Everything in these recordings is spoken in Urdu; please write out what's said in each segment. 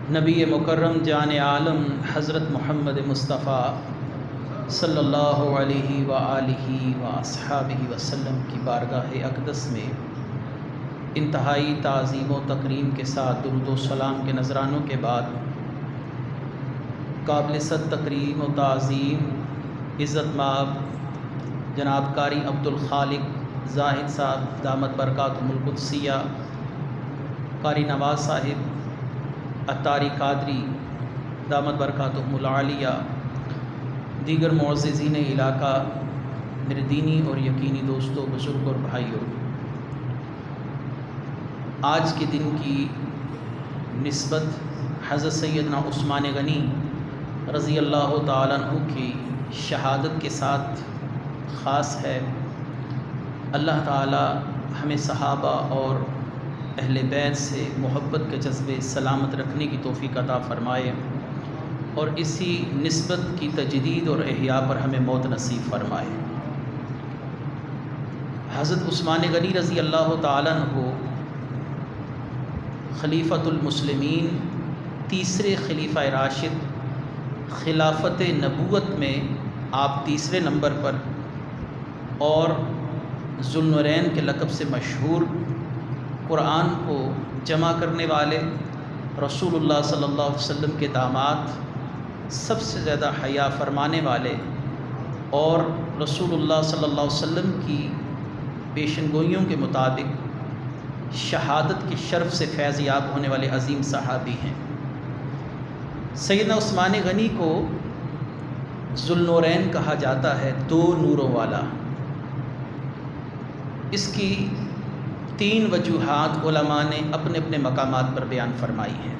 نبی مکرم جان عالم حضرت محمد مصطفیٰ صلی اللہ علیہ وآلہ واصحابہ وسلم کی بارگاہ اقدس میں انتہائی تعظیم و تکریم کے ساتھ درود و سلام کے نذرانوں کے بعد قابل صد تکریم و تعظیم عزت مآب جناب قاری عبدالخالق زاہد صاحب دامت برکاتہم القدسیہ، قاری نواز صاحب عطاری قادری دامت برکاتہم العالیہ، دیگر معززین علاقہ، میرے دینی اور یقینی دوستوں، بزرگ اور بھائیوں، آج کے دن کی نسبت حضرت سیدنا عثمان غنی رضی اللہ تعالیٰ عنہ کی شہادت کے ساتھ خاص ہے۔ اللہ تعالیٰ ہمیں صحابہ اور اہل بیت سے محبت کے جذبے سلامت رکھنے کی توفیق عطا فرمائے اور اسی نسبت کی تجدید اور احیاء پر ہمیں موت نصیب فرمائے۔ حضرت عثمان غنی رضی اللہ تعالیٰ عنہ خلیفۃ المسلمین، تیسرے خلیفہ راشد، خلافت نبوت میں آپ تیسرے نمبر پر اور ذوالنورین کے لقب سے مشہور، قرآن کو جمع کرنے والے، رسول اللہ صلی اللہ علیہ وسلم کے داماد، سب سے زیادہ حیا فرمانے والے اور رسول اللہ صلی اللہ علیہ وسلم کی پیشن گوئیوں کے مطابق شہادت کے شرف سے فیض یاب ہونے والے عظیم صحابی ہیں۔ سیدنا عثمان غنی کو ذوالنورین کہا جاتا ہے، دو نوروں والا۔ اس کی تین وجوہات علماء نے اپنے اپنے مقامات پر بیان فرمائی ہیں۔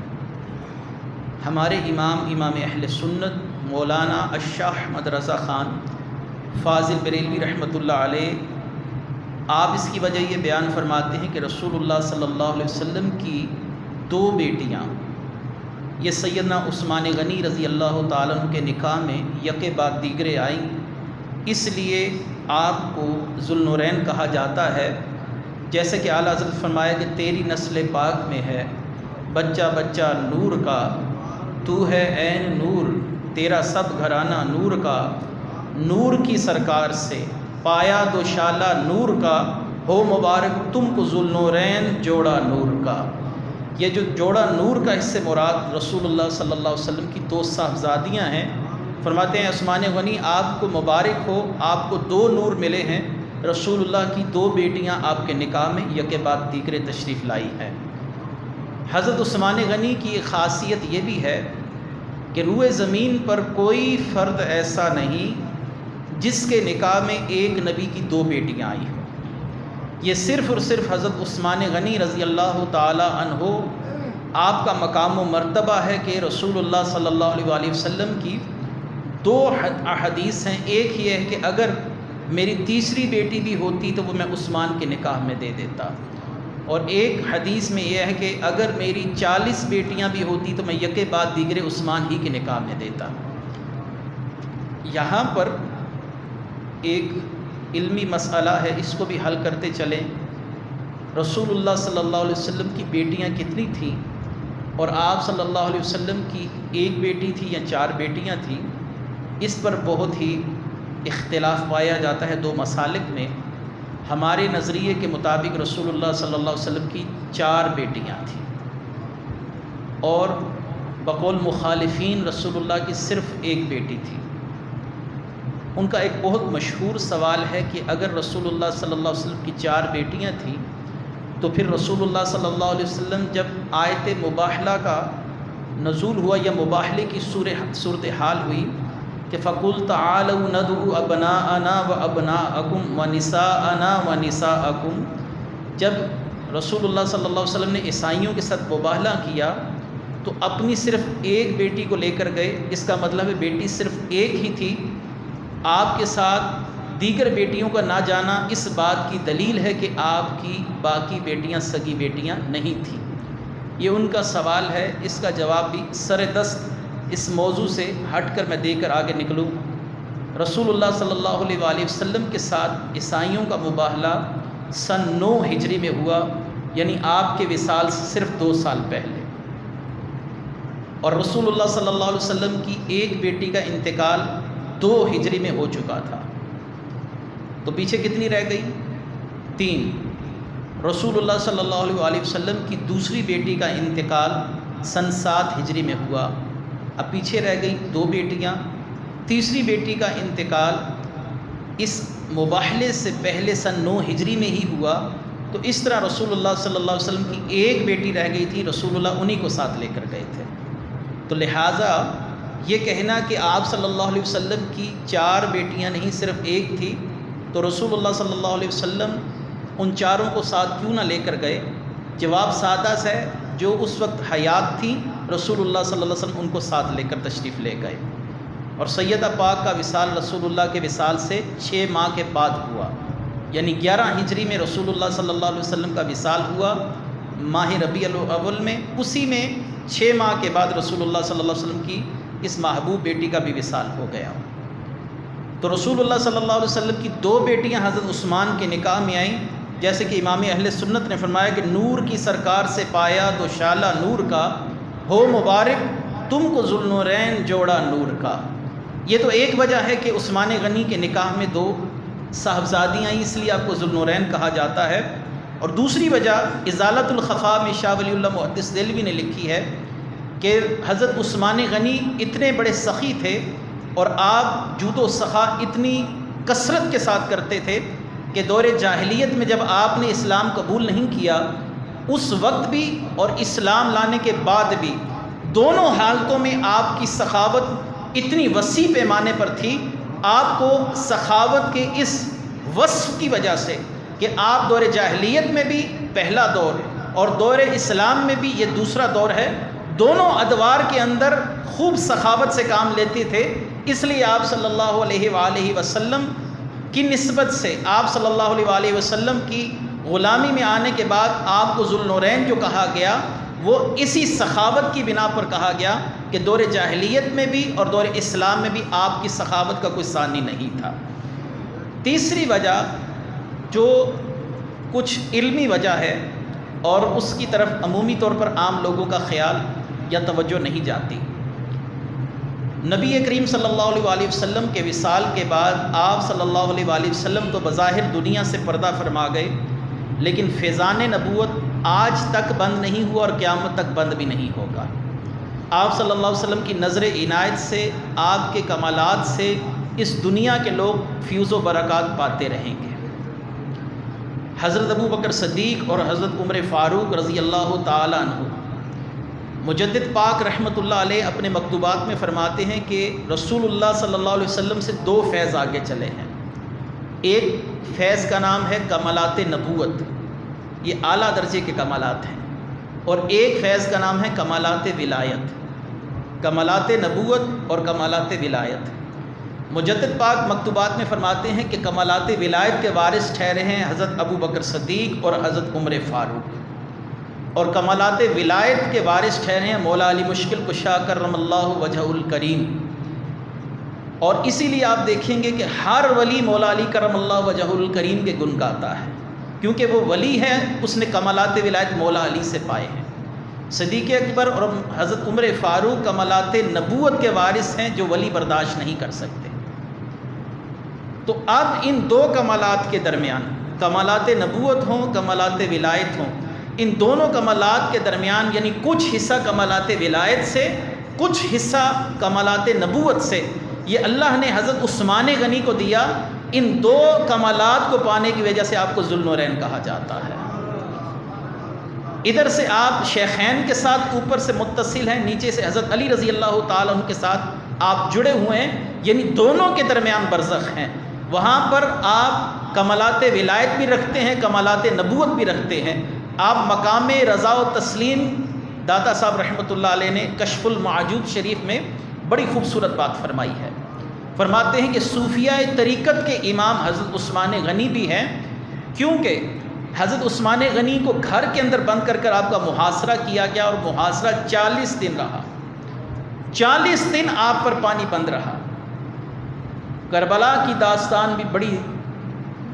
ہمارے امام اہل سنت مولانا الشاہ احمد رضا خان فاضل بریلوی رحمۃ اللہ علیہ، آپ اس کی وجہ یہ بیان فرماتے ہیں کہ رسول اللہ صلی اللہ علیہ وسلم کی دو بیٹیاں یہ سیدنا عثمان غنی رضی اللہ تعالیٰ عنہ کے نکاح میں یکے بعد دیگرے آئیں، اس لیے آپ کو ذوالنورین کہا جاتا ہے۔ جیسے کہ اعلیٰ حضرت فرمایا کہ تیری نسل پاک میں ہے بچہ بچہ نور کا، تو ہے عین نور، تیرا سب گھرانہ نور کا، نور کی سرکار سے پایا دو شالہ نور کا، ہو مبارک تم کو ذوالنورین جوڑا نور کا۔ یہ جو جوڑا نور کا اس سے مراد رسول اللہ صلی اللہ علیہ وسلم کی دو صاحبزادیاں ہیں۔ فرماتے ہیں عثمان غنی آپ کو مبارک ہو، آپ کو دو نور ملے ہیں، رسول اللہ کی دو بیٹیاں آپ کے نکاح میں یکے بعد دیگرے تشریف لائی ہیں۔ حضرت عثمان غنی کی ایک خاصیت یہ بھی ہے کہ روئے زمین پر کوئی فرد ایسا نہیں جس کے نکاح میں ایک نبی کی دو بیٹیاں آئی ہوں۔ یہ صرف اور صرف حضرت عثمان غنی رضی اللہ تعالی عنہ آپ کا مقام و مرتبہ ہے کہ رسول اللہ صلی اللہ علیہ وآلہ وسلم کی دو احادیث ہیں۔ ایک یہ ہے کہ اگر میری تیسری بیٹی بھی ہوتی تو وہ میں عثمان کے نکاح میں دے دیتا، اور ایک حدیث میں یہ ہے کہ اگر میری 40 بیٹیاں بھی ہوتی تو میں یکے بعد دیگرے عثمان ہی کے نکاح میں دیتا۔ یہاں پر ایک علمی مسئلہ ہے، اس کو بھی حل کرتے چلیں۔ رسول اللہ صلی اللہ علیہ وسلم کی بیٹیاں کتنی تھیں اور آپ صلی اللہ علیہ وسلم کی ایک بیٹی تھی یا 4 بیٹیاں تھیں، اس پر بہت ہی اختلاف پایا جاتا ہے دو مسالک میں۔ ہمارے نظریے کے مطابق رسول اللہ صلی اللہ علیہ وسلم کی 4 بیٹیاں تھیں، اور بقول مخالفین رسول اللہ کی صرف ایک بیٹی تھی۔ ان کا ایک بہت مشہور سوال ہے کہ اگر رسول اللہ صلی اللہ علیہ وسلم کی 4 بیٹیاں تھیں تو پھر رسول اللہ صلی اللہ علیہ وسلم جب آیت مباحلہ کا نزول ہوا یا مباحلے کی صورتحال ہوئی کہ فَقُلْ تَعَالَوْا نَدْعُ أَبْنَاءَنَا وَأَبْنَاءَكُمْ وَنِسَاءَنَا وَنِسَاءَكُمْ، جب رسول اللہ صلی اللہ علیہ وسلم نے عیسائیوں کے ساتھ مباحلہ کیا تو اپنی صرف ایک بیٹی کو لے کر گئے، اس کا مطلب ہے بیٹی صرف ایک ہی تھی، آپ کے ساتھ دیگر بیٹیوں کا نہ جانا اس بات کی دلیل ہے کہ آپ کی باقی بیٹیاں سگی بیٹیاں نہیں تھیں۔ یہ ان کا سوال ہے، اس کا جواب بھی سر دست اس موضوع سے ہٹ کر میں دے کر آگے نکلوں۔ رسول اللہ صلی اللہ علیہ وآلہ وسلم کے ساتھ عیسائیوں کا مباحلہ سن 9 ہجری میں ہوا، یعنی آپ کے وصال سے صرف 2 سال پہلے۔ اور رسول اللہ صلی اللہ علیہ وسلم کی ایک بیٹی کا انتقال 2 ہجری میں ہو چکا تھا، تو پیچھے کتنی رہ گئی؟ 3۔ رسول اللہ صلی اللہ علیہ وسلم کی دوسری بیٹی کا انتقال سن 7 ہجری میں ہوا، اب پیچھے رہ گئی 2 بیٹیاں۔ تیسری بیٹی کا انتقال اس مباحلے سے پہلے سن 9 ہجری میں ہی ہوا، تو اس طرح رسول اللہ صلی اللہ علیہ وسلم کی ایک بیٹی رہ گئی تھی، رسول اللہ انہی کو ساتھ لے کر گئے تھے۔ تو لہٰذا یہ کہنا کہ آپ صلی اللہ علیہ وسلم کی 4 بیٹیاں نہیں صرف ایک تھی، تو رسول اللہ صلی اللہ علیہ وسلم ان 4 کو ساتھ کیوں نہ لے کر گئے؟ جواب سادہ سا ہے، جو اس وقت حیات تھی رسول اللہ صلی اللہ علیہ وسلم ان کو ساتھ لے کر تشریف لے گئے، اور سیدہ پاک کا وصال رسول اللہ کے وصال سے 6 ماہ کے بعد ہوا، یعنی 11 ہجری میں رسول اللہ صلی اللہ علیہ وسلم کا وصال ہوا ماہ ربیع الاول میں، اسی میں 6 ماہ کے بعد رسول اللہ صلی اللہ علیہ وسلم کی اس محبوب بیٹی کا بھی وصال ہو گیا۔ تو رسول اللہ صلی اللہ علیہ وسلم کی 2 بیٹیاں حضرت عثمان کے نکاح میں آئیں، جیسے کہ امام اہل سنت نے فرمایا کہ نور کی سرکار سے پایا دو شالہ نور کا، ہو مبارک تم کو ذوالنورین جوڑا نور کا۔ یہ تو ایک وجہ ہے کہ عثمان غنی کے نکاح میں 2 صاحبزادیاں آئیں، اس لیے آپ کو ذوالنورین کہا جاتا ہے، اور دوسری وجہ ازالۃ الخفا میں شاہ ولی اللہ محدث دہلوی نے لکھی ہے کہ حضرت عثمان غنی اتنے بڑے سخی تھے اور آپ جود و سخا اتنی کثرت کے ساتھ کرتے تھے کہ دور جاہلیت میں جب آپ نے اسلام قبول نہیں کیا، اس وقت بھی اور اسلام لانے کے بعد بھی دونوں حالتوں میں آپ کی سخاوت اتنی وسیع پیمانے پر تھی۔ آپ کو سخاوت کے اس وصف کی وجہ سے کہ آپ دور جاہلیت میں بھی پہلا دور اور دور اسلام میں بھی یہ دوسرا دور ہے، دونوں ادوار کے اندر خوب سخاوت سے کام لیتے تھے، اس لیے آپ صلی اللہ علیہ وآلہ وسلم کی نسبت سے آپ صلی اللہ علیہ وآلہ وسلم کی غلامی میں آنے کے بعد آپ کو ذوالنورین جو کہا گیا وہ اسی سخاوت کی بنا پر کہا گیا کہ دور جاہلیت میں بھی اور دور اسلام میں بھی آپ کی سخاوت کا کوئی ثانی نہیں تھا۔ تیسری وجہ جو کچھ علمی وجہ ہے اور اس کی طرف عمومی طور پر عام لوگوں کا خیال یا توجہ نہیں جاتی، نبی کریم صلی اللہ علیہ وآلہ وسلم کے وصال کے بعد آپ صلی اللہ علیہ وآلہ وسلم تو بظاہر دنیا سے پردہ فرما گئے، لیکن فیضان نبوت آج تک بند نہیں ہوا اور قیامت تک بند بھی نہیں ہوگا۔ آپ صلی اللہ علیہ وسلم کی نظر عنایت سے، آپ کے کمالات سے اس دنیا کے لوگ فیوز و برکات پاتے رہیں گے۔ حضرت ابو بکر صدیق اور حضرت عمر فاروق رضی اللہ تعالیٰ عنہ، مجدد پاک رحمۃ اللہ علیہ اپنے مکتوبات میں فرماتے ہیں کہ رسول اللہ صلی اللہ علیہ وسلم سے 2 فیض آگے چلے ہیں۔ ایک فیض کا نام ہے کمالات نبوت، یہ اعلیٰ درجے کے کمالات ہیں، اور ایک فیض کا نام ہے کمالات ولایت۔ کمالات نبوت اور کمالات ولایت، مجدد پاک مکتوبات میں فرماتے ہیں کہ کمالات ولایت کے وارث ٹھہرے ہیں حضرت ابو بکر صدیق اور حضرت عمر فاروق، اور کمالات ولایت کے وارث ٹھہرے ہیں مولا علی مشکل کشا کرم اللہ وجہ الکریم۔ اور اسی لیے آپ دیکھیں گے کہ ہر ولی مولا علی کرم اللہ وجہ الکریم کے گن گاتا ہے، کیونکہ وہ ولی ہے، اس نے کمالات ولایت مولا علی سے پائے ہیں۔ صدیق اکبر اور حضرت عمر فاروق کمالات نبوت کے وارث ہیں جو ولی برداشت نہیں کر سکتے۔ تو اب ان 2 کمالات کے درمیان، کمالات نبوت ہوں کمالات ولایت ہوں، ان دونوں کمالات کے درمیان یعنی کچھ حصہ کمالات ولایت سے کچھ حصہ کمالات نبوت سے یہ اللہ نے حضرت عثمان غنی کو دیا۔ ان 2 کمالات کو پانے کی وجہ سے آپ کو ذوالنورین کہا جاتا ہے۔ ادھر سے آپ شیخین کے ساتھ اوپر سے متصل ہیں، نیچے سے حضرت علی رضی اللہ تعالیٰ عنہ کے ساتھ آپ جڑے ہوئے ہیں، یعنی دونوں کے درمیان برزخ ہیں۔ وہاں پر آپ کمالات ولایت بھی رکھتے ہیں، کمالات نبوت بھی رکھتے ہیں۔ آپ مقام رضا و تسلیم داتا صاحب رحمۃ اللہ علیہ نے کشف المعجوب شریف میں بڑی خوبصورت بات فرمائی ہے، فرماتے ہیں کہ صوفیہ طریقت کے امام حضرت عثمان غنی بھی ہیں، کیونکہ حضرت عثمان غنی کو گھر کے اندر بند کر آپ کا محاصرہ کیا گیا، اور محاصرہ 40 دن رہا، 40 دن آپ پر پانی بند رہا۔ کربلا کی داستان بھی بڑی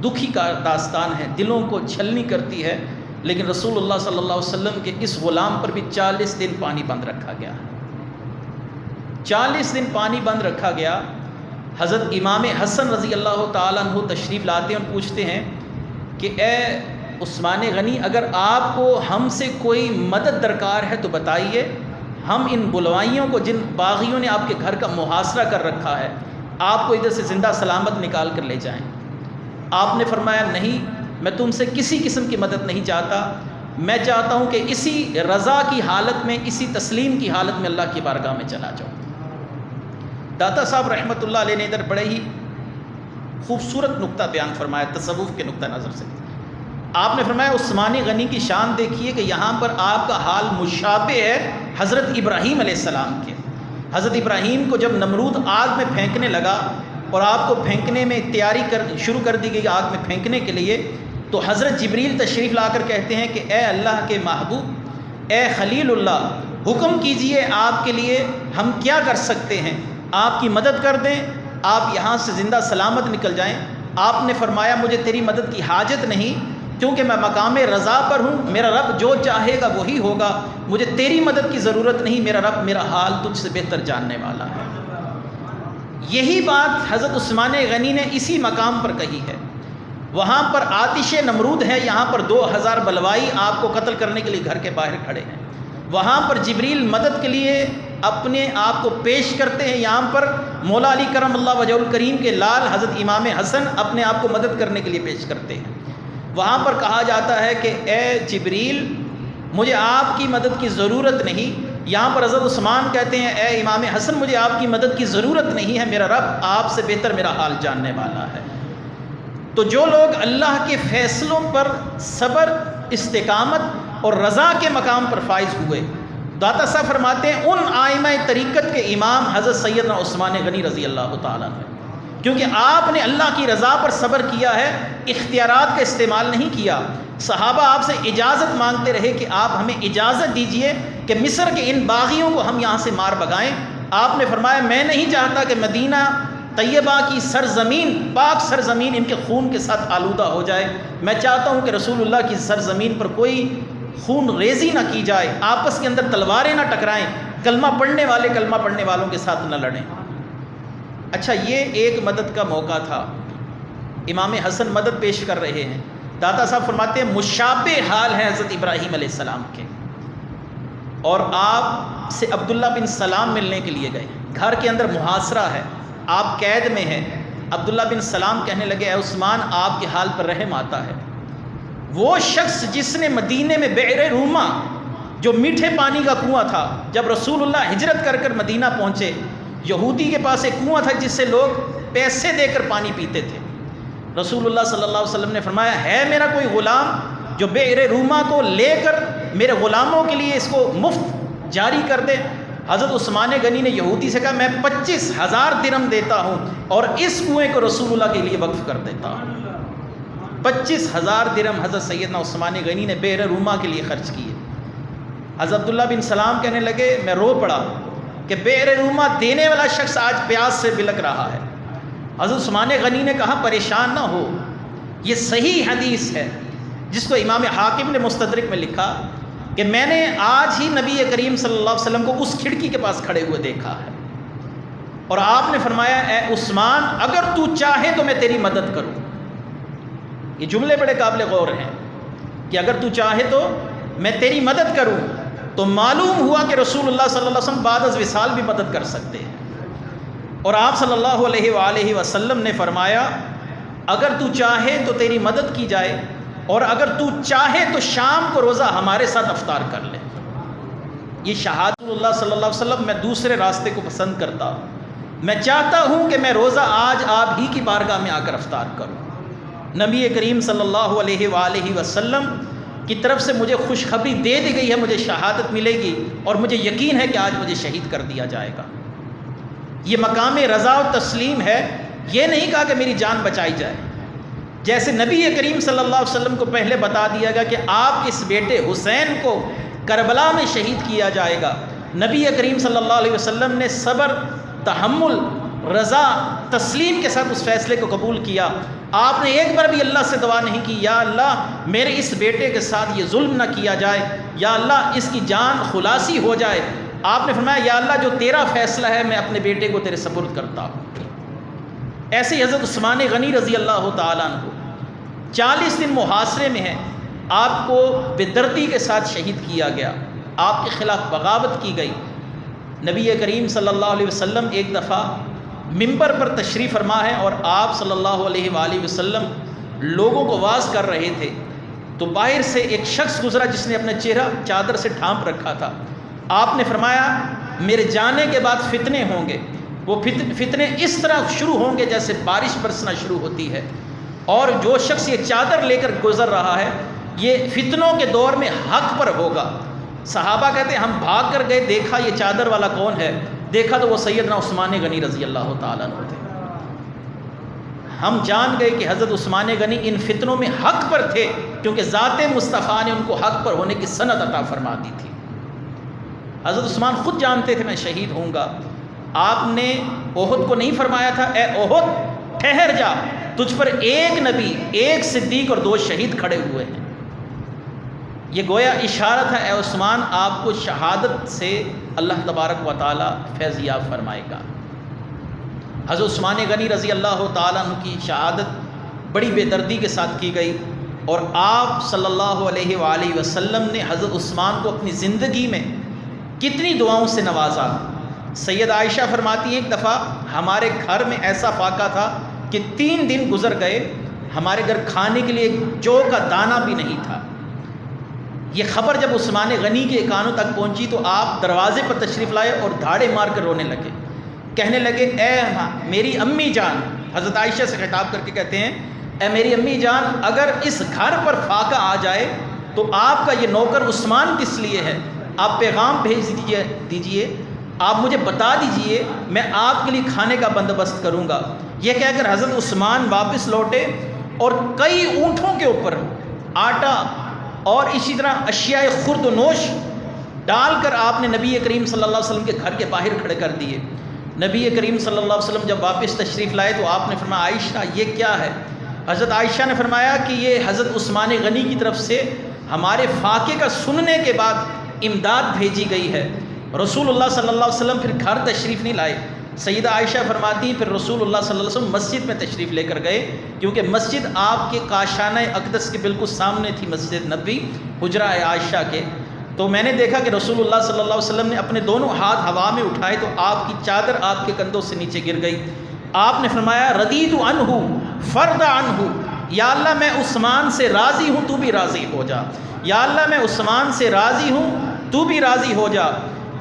دکھی کا داستان ہے، دلوں کو چھلنی کرتی ہے، لیکن رسول اللہ صلی اللہ علیہ وسلم کے اس غلام پر بھی 40 دن پانی بند رکھا گیا۔ 40 دن پانی بند رکھا گیا۔ حضرت امام حسن رضی اللہ تعالیٰ عنہ تشریف لاتے ہیں اور پوچھتے ہیں کہ اے عثمان غنی، اگر آپ کو ہم سے کوئی مدد درکار ہے تو بتائیے، ہم ان بلوائیوں کو، جن باغیوں نے آپ کے گھر کا محاصرہ کر رکھا ہے، آپ کو ادھر سے زندہ سلامت نکال کر لے جائیں۔ آپ نے فرمایا نہیں، میں تم سے کسی قسم کی مدد نہیں چاہتا، میں چاہتا ہوں کہ اسی رضا کی حالت میں، اسی تسلیم کی حالت میں اللہ کی بارگاہ میں چلا جاؤں۔ داتا صاحب رحمۃ اللہ علیہ نے ادھر بڑے ہی خوبصورت نقطہ بیان فرمایا تصوف کے نقطہ نظر سے۔ آپ نے فرمایا عثمان غنی کی شان دیکھیے کہ یہاں پر آپ کا حال مشابہ ہے حضرت ابراہیم علیہ السلام کے۔ حضرت ابراہیم کو جب نمرود آگ میں پھینکنے لگا اور آپ کو پھینکنے میں تیاری شروع کر دی گئی آگ میں پھینکنے کے لیے، تو حضرت جبریل تشریف لا کر کہتے ہیں کہ اے اللہ کے محبوب، اے خلیل اللہ، حکم کیجئے آپ کے لیے ہم کیا کر سکتے ہیں، آپ کی مدد کر دیں، آپ یہاں سے زندہ سلامت نکل جائیں۔ آپ نے فرمایا مجھے تیری مدد کی حاجت نہیں، کیونکہ میں مقام رضا پر ہوں، میرا رب جو چاہے گا وہی ہوگا، مجھے تیری مدد کی ضرورت نہیں، میرا رب میرا حال تجھ سے بہتر جاننے والا ہے۔ یہی بات حضرت عثمان غنی نے اسی مقام پر کہی ہے۔ وہاں پر آتش نمرود ہے، یہاں پر 2000 بلوائی آپ کو قتل کرنے کے لیے گھر کے باہر کھڑے ہیں۔ وہاں پر جبریل مدد کے لیے اپنے آپ کو پیش کرتے ہیں، یہاں پر مولا علی کرم اللہ وجہ الکریم کے لال حضرت امام حسن اپنے آپ کو مدد کرنے کے لیے پیش کرتے ہیں۔ وہاں پر کہا جاتا ہے کہ اے جبریل، مجھے آپ کی مدد کی ضرورت نہیں۔ یہاں پر حضرت عثمان کہتے ہیں اے امام حسن، مجھے آپ کی مدد کی ضرورت نہیں ہے، میرا رب آپ سے بہتر میرا حال جاننے والا ہے۔ تو جو لوگ اللہ کے فیصلوں پر صبر، استقامت اور رضا کے مقام پر فائز ہوئے، داتا صاحب فرماتے ہیں ان آئمہ طریقت کے امام حضرت سیدنا عثمان غنی رضی اللہ تعالیٰ عنہ، کیونکہ آپ نے اللہ کی رضا پر صبر کیا ہے، اختیارات کا استعمال نہیں کیا۔ صحابہ آپ سے اجازت مانگتے رہے کہ آپ ہمیں اجازت دیجئے کہ مصر کے ان باغیوں کو ہم یہاں سے مار بگائیں۔ آپ نے فرمایا میں نہیں چاہتا کہ مدینہ طیبہ کی سرزمین، پاک سرزمین ان کے خون کے ساتھ آلودہ ہو جائے، میں چاہتا ہوں کہ رسول اللہ کی سرزمین پر کوئی خون ریزی نہ کی جائے، آپس کے اندر تلواریں نہ ٹکرائیں، کلمہ پڑھنے والے کلمہ پڑھنے والوں کے ساتھ نہ لڑیں۔ اچھا، یہ ایک مدد کا موقع تھا، امام حسن مدد پیش کر رہے ہیں۔ داتا صاحب فرماتے ہیں مشابہ حال ہے حضرت ابراہیم علیہ السلام کے، اور آپ سے عبداللہ بن سلام ملنے کے لیے گئے، گھر کے اندر محاصرہ ہے، آپ قید میں ہیں۔ عبداللہ بن سلام کہنے لگے اے عثمان، آپ کے حال پر رحم آتا ہے۔ وہ شخص جس نے مدینے میں بئر روما، جو میٹھے پانی کا کنواں تھا، جب رسول اللہ ہجرت کر کر مدینہ پہنچے، یہودی کے پاس ایک کنواں تھا جس سے لوگ پیسے دے کر پانی پیتے تھے۔ رسول اللہ صلی اللہ علیہ وسلم نے فرمایا ہے میرا کوئی غلام جو بئر روما کو لے کر میرے غلاموں کے لیے اس کو مفت جاری کر دے؟ حضرت عثمان غنی نے یہودی سے کہا میں 25,000 درہم دیتا ہوں اور اس کنویں کو رسول اللہ کے لیے وقف کر دیتا ہوں۔ 25,000 درہم حضرت سیدنا عثمان غنی نے بئر روما کے لیے خرچ کیے۔ حضرت عبداللہ بن سلام کہنے لگے میں رو پڑا کہ بئر روما دینے والا شخص آج پیاس سے بلک رہا ہے۔ حضرت عثمان غنی نے کہا پریشان نہ ہو، یہ صحیح حدیث ہے جس کو امام حاکم نے مستدرک میں لکھا کہ میں نے آج ہی نبی کریم صلی اللہ علیہ وسلم کو اس کھڑکی کے پاس کھڑے ہوئے دیکھا ہے، اور آپ نے فرمایا اے عثمان اگر تو چاہے تو میں تیری مدد کروں۔ یہ جملے بڑے قابل غور ہیں کہ اگر تو چاہے تو میں تیری مدد کروں، تو معلوم ہوا کہ رسول اللہ صلی اللہ علیہ وسلم بعد از وصال بھی مدد کر سکتے ہیں۔ اور آپ صلی اللہ علیہ وآلہ وسلم نے فرمایا اگر تو چاہے تو تیری مدد کی جائے، اور اگر تو چاہے تو شام کو روزہ ہمارے ساتھ افطار کر لے۔ یہ شہادت اللہ صلی اللہ علیہ وسلم میں دوسرے راستے کو پسند کرتا ہوں، میں چاہتا ہوں کہ میں روزہ آج آپ ہی کی بارگاہ میں آ کر افطار کروں۔ نبی کریم صلی اللہ علیہ وآلہ وسلم کی طرف سے مجھے خوشخبری دے دی گئی ہے، مجھے شہادت ملے گی، اور مجھے یقین ہے کہ آج مجھے شہید کر دیا جائے گا۔ یہ مقام رضا و تسلیم ہے، یہ نہیں کہا کہ میری جان بچائی جائے، جیسے نبی کریم صلی اللہ علیہ وسلم کو پہلے بتا دیا گیا کہ آپ اس بیٹے حسین کو کربلا میں شہید کیا جائے گا۔ نبی کریم صلی اللہ علیہ وسلم نے صبر، تحمل، رضا، تسلیم کے ساتھ اس فیصلے کو قبول کیا۔ آپ نے ایک بار بھی اللہ سے دعا نہیں کی یا اللہ میرے اس بیٹے کے ساتھ یہ ظلم نہ کیا جائے، یا اللہ اس کی جان خلاصی ہو جائے۔ آپ نے فرمایا یا اللہ جو تیرا فیصلہ ہے میں اپنے بیٹے کو تیرے سپرد کرتا ہوں۔ ایسے ہی حضرت عثمان غنی رضی اللہ تعالیٰ عنہ 40 دن محاصرے میں ہیں، آپ کو بے دردی کے ساتھ شہید کیا گیا، آپ کے خلاف بغاوت کی گئی۔ نبی کریم صلی اللہ علیہ وسلم ایک دفعہ منبر پر تشریف فرما ہے اور آپ صلی اللہ علیہ وآلہ وسلم لوگوں کو واعظ کر رہے تھے، تو باہر سے ایک شخص گزرا جس نے اپنا چہرہ چادر سے ڈھانپ رکھا تھا۔ آپ نے فرمایا میرے جانے کے بعد فتنے ہوں گے، وہ فتنے اس طرح شروع ہوں گے جیسے بارش برسنا شروع ہوتی ہے، اور جو شخص یہ چادر لے کر گزر رہا ہے یہ فتنوں کے دور میں حق پر ہوگا۔ صحابہ کہتے ہیں ہم بھاگ کر گئے، دیکھا یہ چادر والا کون ہے، دیکھا تو وہ سیدنا عثمان غنی رضی اللہ تعالیٰ عنہ تھے۔ ہم جان گئے کہ حضرت عثمان غنی ان فتنوں میں حق پر تھے، کیونکہ ذات مصطفیٰ نے ان کو حق پر ہونے کی سند عطا فرما دی تھی۔ حضرت عثمان خود جانتے تھے میں شہید ہوں گا۔ آپ نے احد کو نہیں فرمایا تھا اے احد ٹھہر جا، تجھ پر ایک نبی، ایک صدیق اور 2 شہید کھڑے ہوئے ہیں۔ یہ گویا اشارہ تھا اے عثمان آپ کو شہادت سے اللہ تبارک و تعالی فیض یاب فرمائے گا۔ حضرت عثمان غنی رضی اللہ تعالیٰ عنہ کی شہادت بڑی بے دردی کے ساتھ کی گئی، اور آپ صلی اللہ علیہ وآلہ وسلم نے حضرت عثمان کو اپنی زندگی میں کتنی دعاؤں سے نوازا۔ سید عائشہ فرماتی ہیں ایک دفعہ ہمارے گھر میں ایسا فاقہ تھا کہ 3 دن گزر گئے، ہمارے گھر کھانے کے لیے جو کا دانہ بھی نہیں تھا۔ یہ خبر جب عثمان غنی کے کانوں تک پہنچی تو آپ دروازے پر تشریف لائے اور دھاڑے مار کر رونے لگے، کہنے لگے اے میری امی جان، حضرت عائشہ سے خطاب کر کے کہتے ہیں اے میری امی جان اگر اس گھر پر فاقہ آ جائے تو آپ کا یہ نوکر عثمان کس لیے ہے، آپ پیغام بھیج دیجئے، آپ مجھے بتا دیجئے، میں آپ کے لیے کھانے کا بندوبست کروں گا۔ یہ کہہ کر حضرت عثمان واپس لوٹے اور کئی اونٹوں کے اوپر آٹا اور اسی طرح اشیاء خرد و نوش ڈال کر آپ نے نبی کریم صلی اللہ علیہ وسلم کے گھر کے باہر کھڑے کر دیے۔ نبی کریم صلی اللہ علیہ وسلم جب واپس تشریف لائے تو آپ نے فرمایا عائشہ یہ کیا ہے؟ حضرت عائشہ نے فرمایا کہ یہ حضرت عثمان غنی کی طرف سے ہمارے فاقے کا سننے کے بعد امداد بھیجی گئی ہے۔ رسول اللہ صلی اللہ علیہ وسلم پھر گھر تشریف نہیں لائے۔ سیدہ عائشہ فرماتی ہیں پھر رسول اللہ صلی اللہ علیہ وسلم مسجد میں تشریف لے کر گئے، کیونکہ مسجد آپ کے کاشانہ اقدس کے بالکل سامنے تھی، مسجد نبوی حجرہ عائشہ کے۔ تو میں نے دیکھا کہ رسول اللہ صلی اللہ علیہ وسلم نے اپنے دونوں ہاتھ ہوا میں اٹھائے تو آپ کی چادر آپ کے کندھوں سے نیچے گر گئی۔ آپ نے فرمایا ردیت عنہ فرد عنہ، یا اللہ میں عثمان سے راضی ہوں تو بھی راضی ہو جا، یا اللہ میں عثمان سے راضی ہوں تو بھی راضی ہو جا۔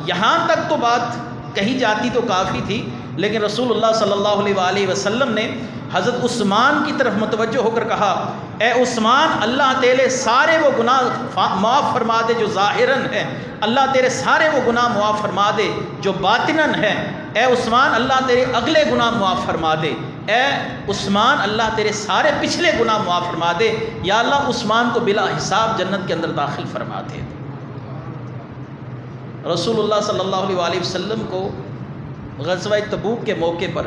یہاں تک تو بات کہی جاتی تو کافی تھی، لیکن رسول اللہ صلی اللہ علیہ وآلہ وسلم نے حضرت عثمان کی طرف متوجہ ہو کر کہا اے عثمان اللہ تیرے سارے وہ گناہ معاف فرما دے جو ظاہراً ہیں، اللہ تیرے سارے وہ گناہ معاف فرما دے جو باطناً ہیں، اے عثمان اللہ تیرے اگلے گناہ معاف فرما دے، اے عثمان اللہ تیرے سارے پچھلے گناہ معاف فرما دے، یا اللہ عثمان کو بلا حساب جنت کے اندر داخل فرما دے۔ رسول اللہ صلی اللہ علیہ وآلہ وسلم کو غزوہ تبوک کے موقع پر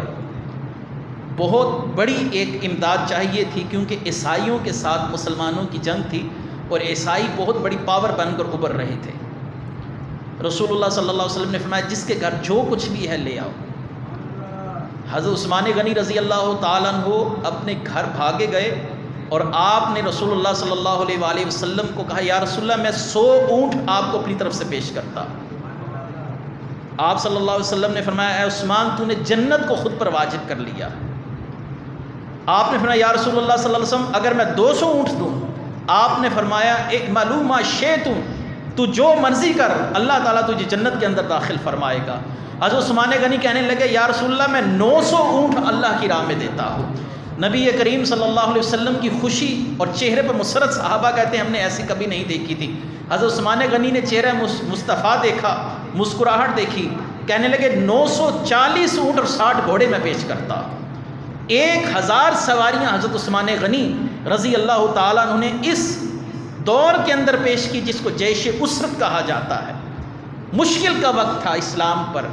بہت بڑی ایک امداد چاہیے تھی، کیونکہ عیسائیوں کے ساتھ مسلمانوں کی جنگ تھی اور عیسائی بہت بڑی پاور بن کر ابھر رہے تھے۔ رسول اللہ صلی اللہ علیہ وسلم نے فرمایا جس کے گھر جو کچھ بھی ہے لے آؤ۔ حضرت عثمان غنی رضی اللہ تعالیٰ عنہ اپنے گھر بھاگے گئے اور آپ نے رسول اللہ صلی اللہ علیہ وآلہ وسلم کو کہا یا رسول اللہ میں 100 اونٹ آپ کو اپنی طرف سے پیش کرتا۔ آپ صلی اللہ علیہ وسلم نے فرمایا اے عثمان تو نے جنت کو خود پر واجب کر لیا۔ آپ نے فرمایا یا رسول اللہ صلی اللہ علیہ وسلم اگر میں 200 اونٹ دوں؟ آپ نے فرمایا اعملوا ما شئتم، تو جو مرضی کر اللہ تعالیٰ تجھے جنت کے اندر داخل فرمائے گا۔ حضرت عثمان غنی کہنے لگے یا رسول اللہ میں 900 اونٹ اللہ کی راہ میں دیتا ہوں۔ نبی کریم صلی اللہ علیہ وسلم کی خوشی اور چہرے پر مسرت صحابہ کہتے ہیں ہم نے ایسی کبھی نہیں دیکھی تھی۔ حضرت عثمان غنی نے چہرہ مصطفیٰ دیکھا، مسکراہٹ دیکھی، کہنے لگے 940 اونٹ اور 60 گھوڑے میں پیش کرتا۔ 1000 سواریاں حضرت عثمان غنی رضی اللہ تعالیٰ عنہ نے اس دور کے اندر پیش کی جس کو جیش اسرت کہا جاتا ہے۔ مشکل کا وقت تھا اسلام پر،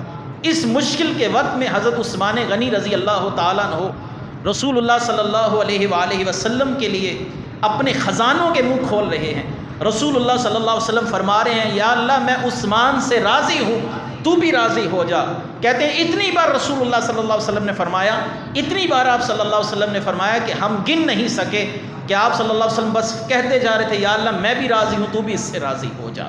اس مشکل کے وقت میں حضرت عثمان غنی رضی اللہ تعالیٰ عنہ رسول اللہ صلی اللہ علیہ وآلہ وسلم کے لیے اپنے خزانوں کے منہ کھول رہے ہیں۔ رسول اللہ صلی اللہ علیہ وسلم فرما رہے ہیں یا اللہ میں عثمان سے راضی ہوں تو بھی راضی ہو جا۔ کہتے ہیں اتنی بار رسول اللہ صلی اللہ علیہ وسلم نے فرمایا، اتنی بار آپ صلی اللہ علیہ وسلم نے فرمایا کہ ہم گن نہیں سکے کہ آپ صلی اللہ علیہ وسلم بس کہتے جا رہے تھے یا اللہ میں بھی راضی ہوں، تو بھی اس سے راضی ہو جا۔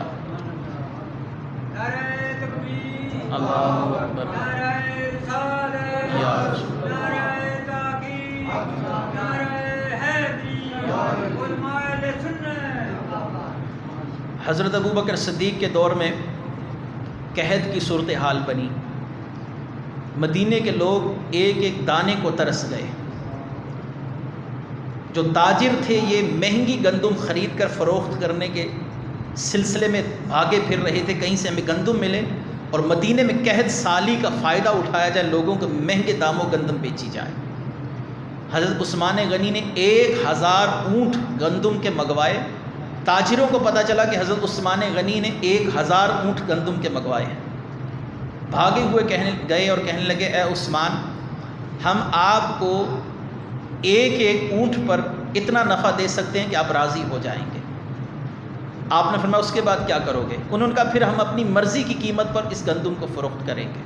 اللہ اکبر یا رسول حضرت ابو بکر صدیق کے دور میں قحط کی صورتحال بنی، مدینے کے لوگ ایک ایک دانے کو ترس گئے۔ جو تاجر تھے یہ مہنگی گندم خرید کر فروخت کرنے کے سلسلے میں بھاگے پھر رہے تھے، کہیں سے ہمیں گندم ملے اور مدینے میں قحط سالی کا فائدہ اٹھایا جائے، لوگوں کو مہنگے داموں گندم بیچی جائے۔ حضرت عثمان غنی نے 1000 اونٹ گندم کے منگوائے۔ تاجروں کو پتہ چلا کہ حضرت عثمان غنی نے 1000 اونٹ گندم کے منگوائے ہیں، بھاگے ہوئے گئے اور کہنے لگے اے عثمان، ہم آپ کو ایک ایک اونٹ پر اتنا نفع دے سکتے ہیں کہ آپ راضی ہو جائیں گے۔ آپ نے فرمایا اس کے بعد کیا کرو گے؟ انہوں نے کہا پھر ہم اپنی مرضی کی قیمت پر اس گندم کو فروخت کریں گے۔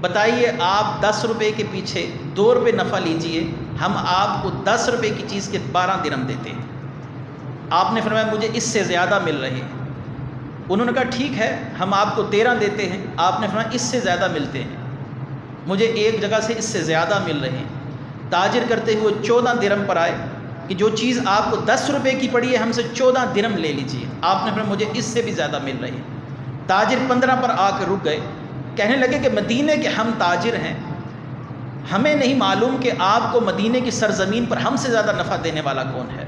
بتائیے آپ 10 روپے کے پیچھے 2 روپے نفع لیجئے، ہم آپ کو 10 روپے کی چیز کے 12 درہم دیتے ہیں۔ آپ نے فرمایا مجھے اس سے زیادہ مل رہے ہیں۔ انہوں نے کہا ٹھیک ہے ہم آپ کو 13 دیتے ہیں۔ آپ نے فرمایا اس سے زیادہ ملتے ہیں، مجھے ایک جگہ سے اس سے زیادہ مل رہے ہیں۔ تاجر کرتے ہوئے 14 درہم پر آئے کہ جو چیز آپ کو 10 روپے کی پڑی ہے ہم سے 14 درہم لے لیجئے۔ آپ نے فرمایا مجھے اس سے بھی زیادہ مل رہے ہیں۔ تاجر 15 پر آ کے رک گئے، کہنے لگے کہ مدینے کے ہم تاجر ہیں، ہمیں نہیں معلوم کہ آپ کو مدینے کی سرزمین پر ہم سے زیادہ نفع دینے والا کون ہے۔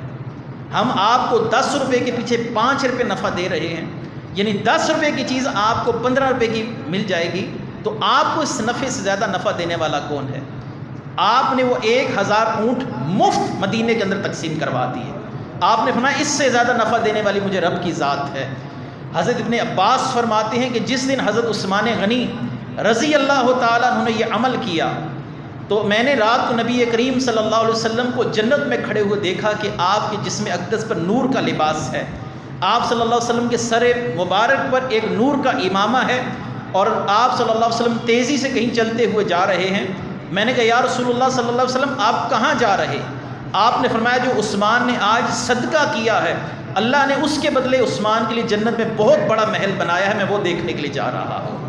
ہم آپ کو 10 روپے کے پیچھے 5 روپے نفع دے رہے ہیں، یعنی 10 روپے کی چیز آپ کو 15 روپے کی مل جائے گی، تو آپ کو اس نفع سے زیادہ نفع دینے والا کون ہے؟ آپ نے وہ 1000 اونٹ مفت مدینے کے اندر تقسیم کروا دیے۔ آپ نے فرمایا اس سے زیادہ نفع دینے والی مجھے رب کی ذات ہے۔ حضرت ابن عباس فرماتے ہیں کہ جس دن حضرت عثمان غنی رضی اللہ تعالیٰ عنہ نے یہ عمل کیا تو میں نے رات کو نبی کریم صلی اللہ علیہ وسلم کو جنت میں کھڑے ہوئے دیکھا کہ آپ کے جسم اقدس پر نور کا لباس ہے، آپ صلی اللہ علیہ وسلم کے سر مبارک پر ایک نور کا امامہ ہے، اور آپ صلی اللہ علیہ وسلم تیزی سے کہیں چلتے ہوئے جا رہے ہیں۔ میں نے کہا یا رسول اللہ صلی اللہ علیہ وسلم آپ کہاں جا رہے؟ آپ نے فرمایا جو عثمان نے آج صدقہ کیا ہے اللہ نے اس کے بدلے عثمان کے لیے جنت میں بہت بڑا محل بنایا ہے، میں وہ دیکھنے کے لیے جا رہا ہوں۔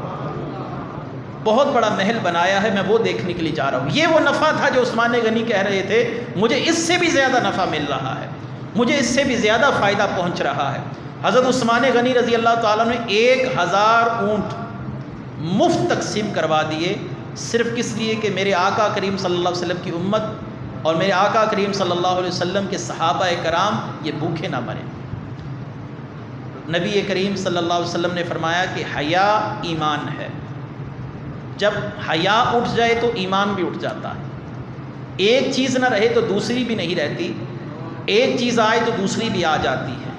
بہت بڑا محل بنایا ہے، میں وہ دیکھنے کے لیے جا رہا ہوں۔ یہ وہ نفع تھا جو عثمان غنی کہہ رہے تھے مجھے اس سے بھی زیادہ نفع مل رہا ہے، مجھے اس سے بھی زیادہ فائدہ پہنچ رہا ہے۔ حضرت عثمان غنی رضی اللہ تعالیٰ نے 1000 اونٹ مفت تقسیم کروا دیے، صرف کس لیے کہ میرے آقا کریم صلی اللہ علیہ وسلم کی امت اور میرے آقا کریم صلی اللہ علیہ وسلم کے صحابہ کرام یہ بھوکے نہ مریں۔ نبی کریم صلی اللہ علیہ وسلم نے فرمایا کہ حیا ایمان ہے، جب حیا اٹھ جائے تو ایمان بھی اٹھ جاتا ہے۔ ایک چیز نہ رہے تو دوسری بھی نہیں رہتی، ایک چیز آئے تو دوسری بھی آ جاتی ہے۔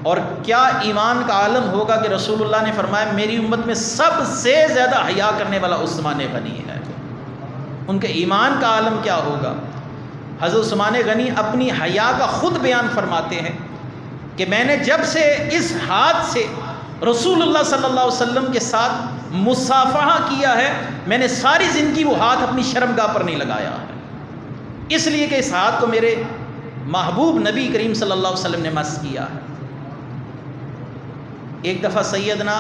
اور کیا ایمان کا عالم ہوگا کہ رسول اللہ نے فرمایا میری امت میں سب سے زیادہ حیا کرنے والا عثمان غنی ہے۔ ان کے ایمان کا عالم کیا ہوگا؟ حضرت عثمان غنی اپنی حیا کا خود بیان فرماتے ہیں کہ میں نے جب سے اس ہاتھ سے رسول اللہ صلی اللہ علیہ وسلم کے ساتھ مصافحہ کیا ہے میں نے ساری زندگی وہ ہاتھ اپنی شرمگاہ پر نہیں لگایا ہے، اس لیے کہ اس ہاتھ کو میرے محبوب نبی کریم صلی اللہ علیہ وسلم نے مس کیا ہے۔ ایک دفعہ سیدنا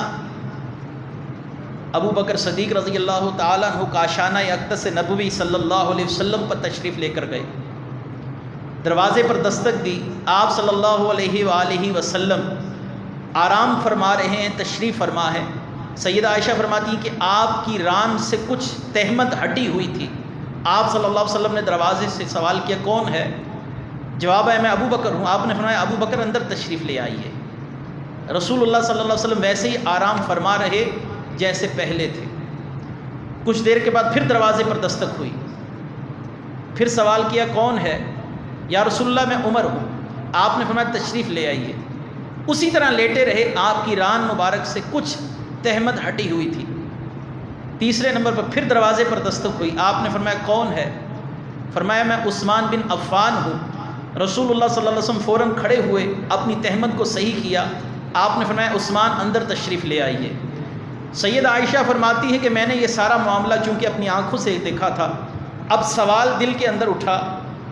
ابو بکر صدیق رضی اللہ تعالیٰ عنہ کاشانہ اقدس نبوی صلی اللہ علیہ وسلم پر تشریف لے کر گئے، دروازے پر دستک دی، آپ صلی اللہ علیہ وآلہ وسلم آرام فرما رہے ہیں، تشریف فرما ہے۔ سیدہ عائشہ فرماتی ہیں کہ آپ کی ران سے کچھ تہمت ہٹی ہوئی تھی۔ آپ صلی اللہ علیہ وسلم نے دروازے سے سوال کیا کون ہے؟ جواب ہے میں ابو بکر ہوں۔ آپ نے فرمایا ابو بکر اندر تشریف لے آئیے۔ رسول اللہ صلی اللہ علیہ وسلم ویسے ہی آرام فرما رہے جیسے پہلے تھے۔ کچھ دیر کے بعد پھر دروازے پر دستک ہوئی، پھر سوال کیا کون ہے؟ یا رسول اللہ میں عمر ہوں۔ آپ نے فرمایا تشریف لے آئیے۔ اسی طرح لیٹے رہے، آپ کی ران مبارک سے کچھ تہمت ہٹی ہوئی تھی۔ تیسرے نمبر پر پھر دروازے پر دستک ہوئی، آپ نے فرمایا کون ہے؟ فرمایا میں عثمان بن عفان ہوں۔ رسول اللہ صلی اللہ علیہ وسلم فوراً کھڑے ہوئے، اپنی تہمت کو صحیح کیا۔ آپ نے فرمایا عثمان اندر تشریف لے آئیے۔ سید عائشہ فرماتی ہے کہ میں نے یہ سارا معاملہ چونکہ اپنی آنکھوں سے دیکھا تھا، اب سوال دل کے اندر اٹھا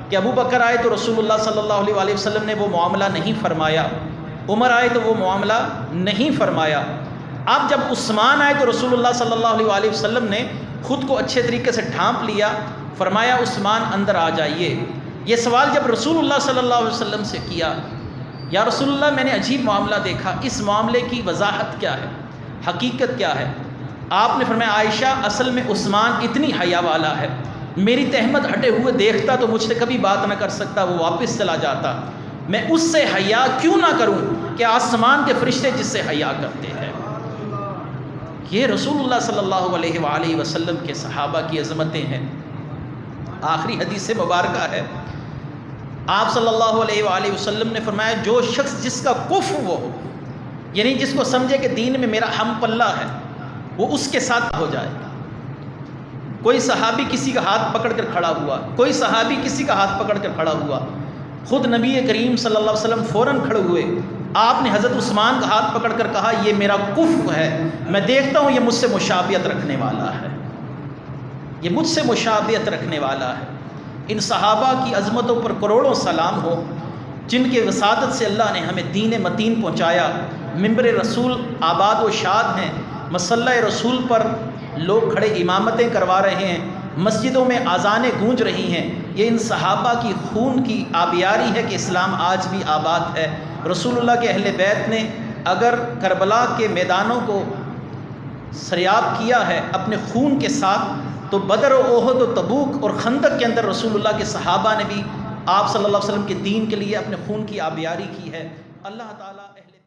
کہ ابو بکر آئے تو رسول اللہ صلی اللہ علیہ وآلہ وسلم نے وہ معاملہ نہیں فرمایا، عمر آئے تو وہ معاملہ نہیں فرمایا، اب جب عثمان آئے تو رسول اللہ صلی اللہ علیہ وآلہ وسلم نے خود کو اچھے طریقے سے ڈھانپ لیا، فرمایا عثمان اندر آ جائیے۔ یہ سوال جب رسول اللہ صلی اللہ علیہ وسلم سے کیا، یا رسول اللہ میں نے عجیب معاملہ دیکھا، اس معاملے کی وضاحت کیا ہے، حقیقت کیا ہے؟ آپ نے فرمایا عائشہ اصل میں عثمان اتنی حیا والا ہے، میری تہمت ہٹے ہوئے دیکھتا تو مجھ سے کبھی بات نہ کر سکتا، وہ واپس چلا جاتا، میں اس سے حیا کیوں نہ کروں کہ آسمان کے فرشتے جس سے حیا کرتے ہیں۔ یہ رسول اللہ صلی اللہ علیہ وآلہ وسلم کے صحابہ کی عظمتیں ہیں۔ آخری حدیث مبارکہ ہے، آپ صلی اللہ علیہ وآلہ وسلم نے فرمایا جو شخص جس کا کفر وہ ہو، یعنی جس کو سمجھے کہ دین میں میرا ہم پلہ ہے، وہ اس کے ساتھ ہو جائے۔ کوئی صحابی کسی کا ہاتھ پکڑ کر کھڑا ہوا، کوئی صحابی کسی کا ہاتھ پکڑ کر کھڑا ہوا، خود نبی کریم صلی اللہ علیہ وسلم فوراً کھڑے ہوئے، آپ نے حضرت عثمان کا ہاتھ پکڑ کر کہا یہ میرا کفر ہے، میں دیکھتا ہوں یہ مجھ سے مشابہت رکھنے والا ہے، یہ مجھ سے مشابہت رکھنے والا ہے۔ ان صحابہ کی عظمتوں پر کروڑوں سلام ہو، جن کے وسادت سے اللہ نے ہمیں دین متین پہنچایا، منبر رسول آباد و شاد ہیں، مصلی رسول پر لوگ کھڑے امامتیں کروا رہے ہیں، مسجدوں میں اذانیں گونج رہی ہیں، یہ ان صحابہ کی خون کی آبیاری ہے کہ اسلام آج بھی آباد ہے۔ رسول اللہ کے اہل بیت نے اگر کربلا کے میدانوں کو سریاب کیا ہے اپنے خون کے ساتھ، تو بدر و احد و تبوک اور خندق کے اندر رسول اللہ کے صحابہ نے بھی آپ صلی اللہ علیہ وسلم کے دین کے لیے اپنے خون کی آبیاری کی ہے۔ اللہ تعالیٰ اہل